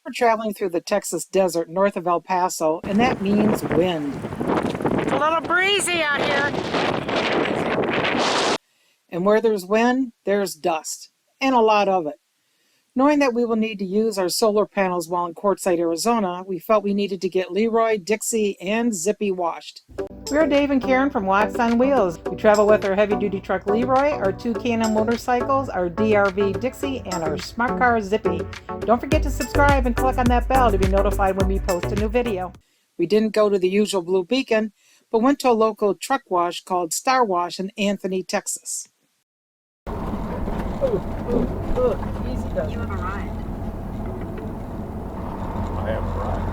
We're traveling through the Texas desert north of El Paso, and that means wind. It's a little breezy out here. And where there's wind, there's dust, and a lot of it. Knowing that we will need to use our solar panels while in Quartzsite, Arizona, we felt we needed to get Leroy, Dixie, and Zippy washed. We're Dave and Karen from Watts on Wheels. We travel with our heavy-duty truck Leroy, our two Can-Am motorcycles, our DRV Dixie, and our smart car Zippy. Don't forget to subscribe and click on that bell to be notified when we post a new video. We didn't go to the usual Blue Beacon, but went to a local truck wash called Star Wash in Anthony, Texas. Easy does. You have arrived. I have arrived.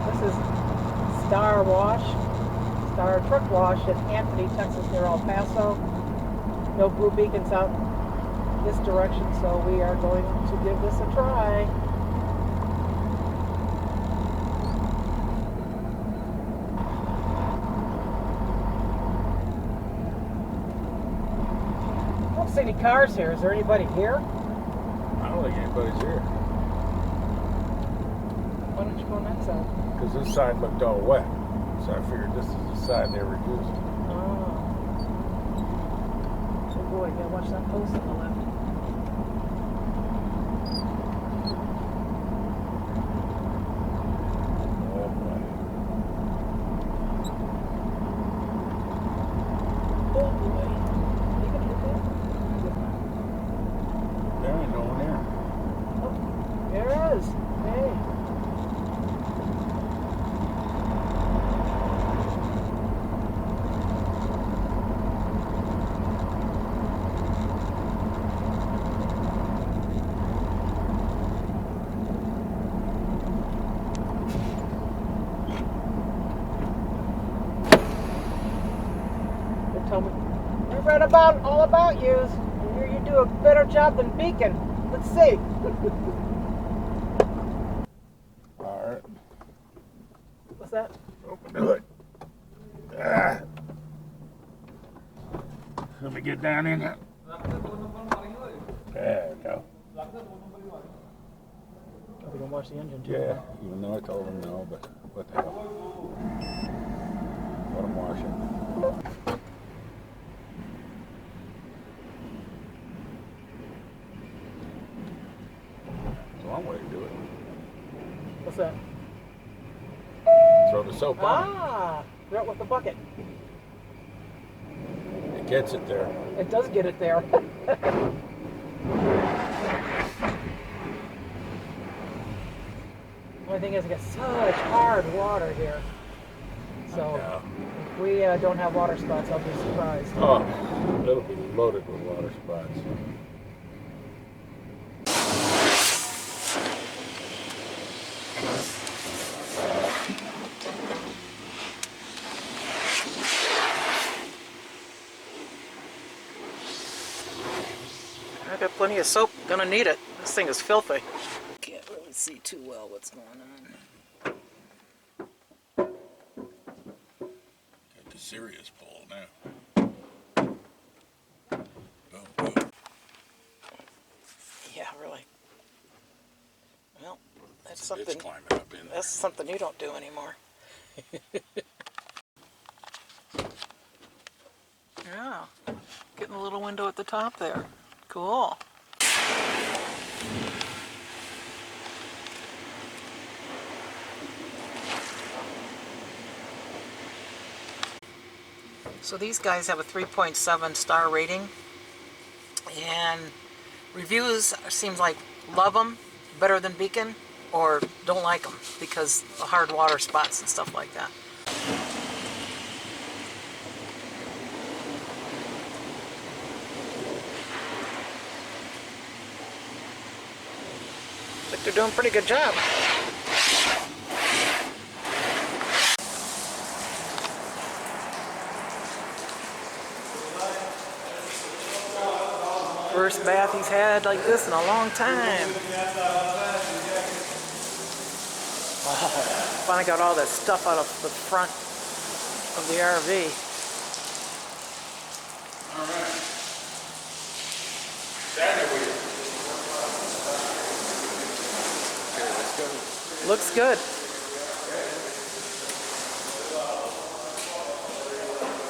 This is Star Truck Wash in Anthony, Texas, near El Paso. No Blue Beacons out this direction, so we are going to give this a try. I don't see any cars here. Is there anybody here? I don't think anybody's here. Why don't you go on that side? Because this side looked all wet. So I figured this is the side they were using. Oh. Oh boy, you gotta watch that post on the left. Oh boy. Oh boy. You can hit that? There ain't no one here. Oh, there is. Hey. Tell me. I read all about you. I hear you do a better job than Beacon. Let's see. Alright. What's that? Open the hood. Ah. Let me get down in there. There we go. Are we gonna wash the engine too? Yeah, even though I told him no, but what the hell. Let him wash it. That's one way to do it. What's that? Throw the soap on Ah, throw it with the bucket. it. It gets it there. It does get it there. Only thing is, I got such hard water here. So Yeah. if we don't have water spots, I'll be surprised. Oh, it'll be loaded with water spots. I got plenty of soap. Gonna need it. This thing is filthy. Can't really see too well what's going on. Got the serious pull now. Boom, boom. Yeah, really. Well, that's It's something. climbing up in there. That's something you don't do anymore. Yeah, getting a little window at the top there. Cool. So these guys have a 3.7 star rating, and reviews seems like love them better than Beacon, or don't like them because of hard water spots and stuff like that. I think they're doing a pretty good job. First bath he's had like this in a long time. Oh, finally got all that stuff out of the front of the RV. Looks good.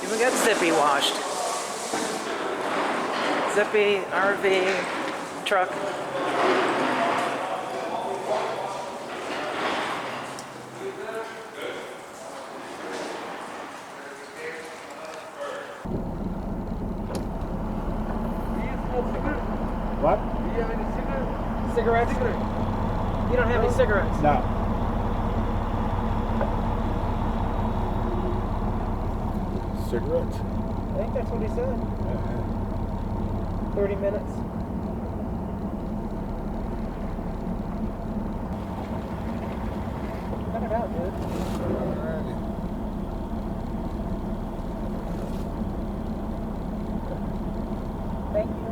Even got Zippy washed. Zippy, RV, truck. What? Do you have any cigarettes? Cigarettes? You don't have any cigarettes? No. Cigarettes? I think that's what he said. 30 minutes. Cut it out, dude. Alrighty. Thank you.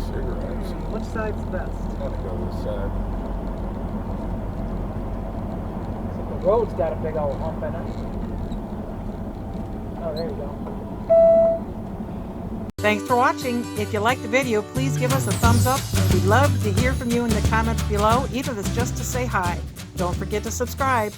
Cigarettes. Which side's best? I'm gonna go this side. The road's got a big old hump in it. Oh, there you go. Thanks for watching. If you liked the video, please give us a thumbs up. We'd love to hear from you in the comments below, even if it's just to say hi. Don't forget to subscribe.